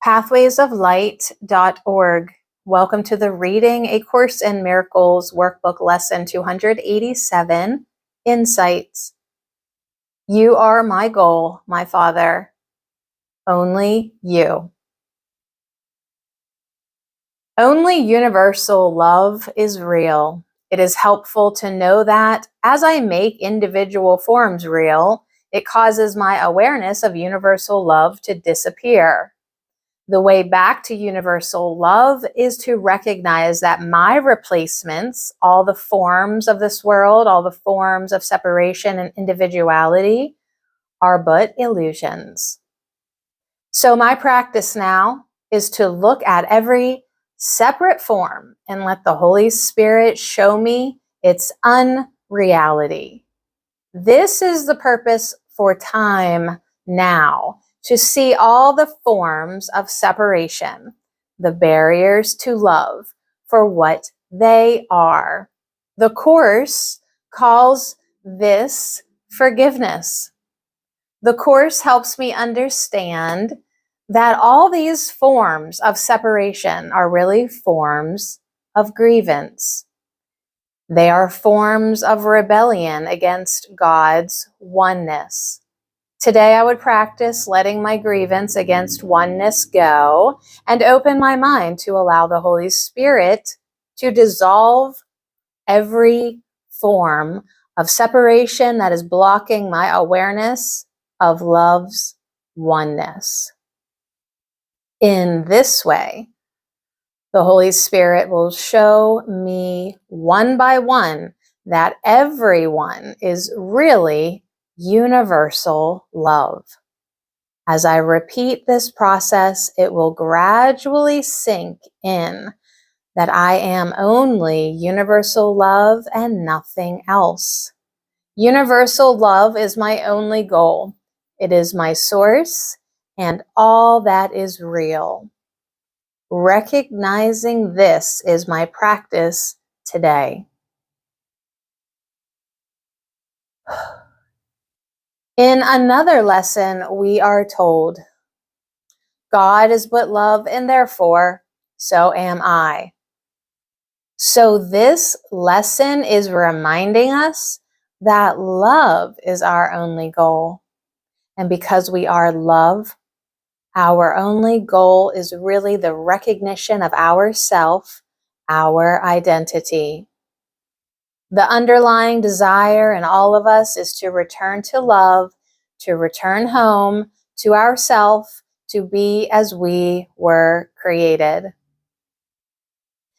pathwaysoflight.org. Welcome to the Reading A Course in Miracles Workbook Lesson 287, Insights. You are my goal, my Father. Only you. Only universal love is real. It is helpful to know that as I make individual forms real, it causes my awareness of universal love to disappear. The way back to universal love is to recognize that my replacements, all the forms of this world, all the forms of separation and individuality, are but illusions. So my practice now is to look at every separate form and let the Holy Spirit show me its unreality. This is the purpose for time now, to see all the forms of separation, the barriers to love, for what they are. The Course calls this forgiveness. The Course helps me understand that all these forms of separation are really forms of grievance. They are forms of rebellion against God's oneness. Today I would practice letting my grievance against oneness go and open my mind to allow the Holy Spirit to dissolve every form of separation that is blocking my awareness of love's oneness. In this way, the Holy Spirit will show me one by one that everyone is really universal love. As I repeat this process, it will gradually sink in that I am only universal love and nothing else. Universal love is my only goal. It is my source and all that is real. Recognizing this is my practice today. In another lesson, we are told, God is but love, and therefore, so am I. So this lesson is reminding us that love is our only goal. And because we are love, our only goal is really the recognition of ourself, our identity. The underlying desire in all of us is to return to love, to return home, to ourself, to be as we were created.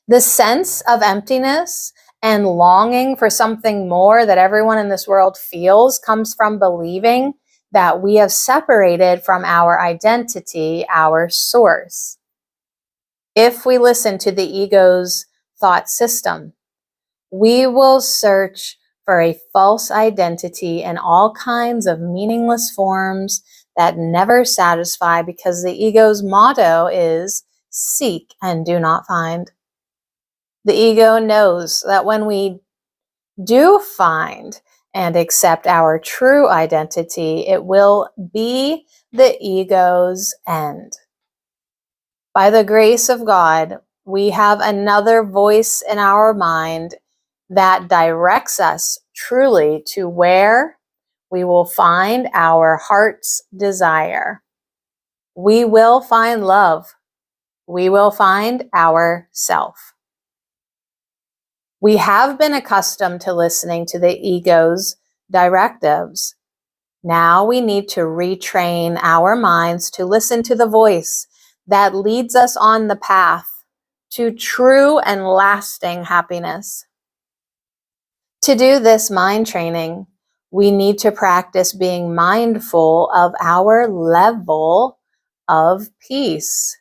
The sense of emptiness and longing for something more that everyone in this world feels comes from believing that we have separated from our identity, our source. If we listen to the ego's thought system, we will search for a false identity in all kinds of meaningless forms that never satisfy, because the ego's motto is seek and do not find. The ego knows that when we do find and accept our true identity, it will be the ego's end. By the grace of God, we have another voice in our mind that directs us truly to where we will find our heart's desire. We will find love. We will find ourself. We have been accustomed to listening to the ego's directives. Now we need to retrain our minds to listen to the voice that leads us on the path to true and lasting happiness. To do this mind training, we need to practice being mindful of our level of peace.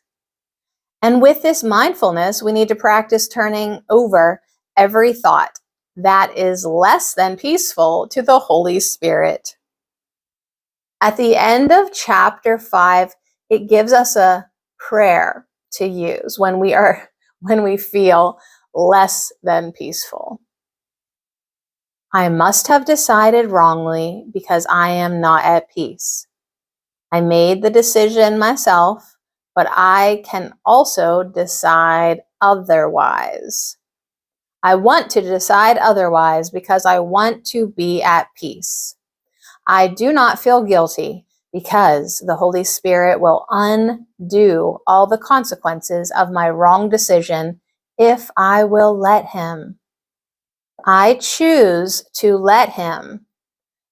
And with this mindfulness, we need to practice turning over every thought that is less than peaceful to the Holy Spirit. At the end of chapter 5, it gives us a prayer to use when we feel less than peaceful. I must have decided wrongly because I am not at peace. I made the decision myself but I can also decide otherwise. I want to decide otherwise because I want to be at peace. I do not feel guilty because the Holy Spirit will undo all the consequences of my wrong decision if I will let Him. I choose to let Him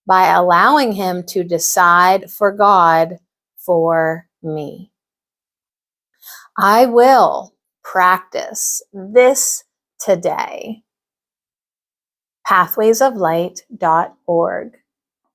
by allowing Him to decide for God for me. I will practice this today. pathwaysoflight.org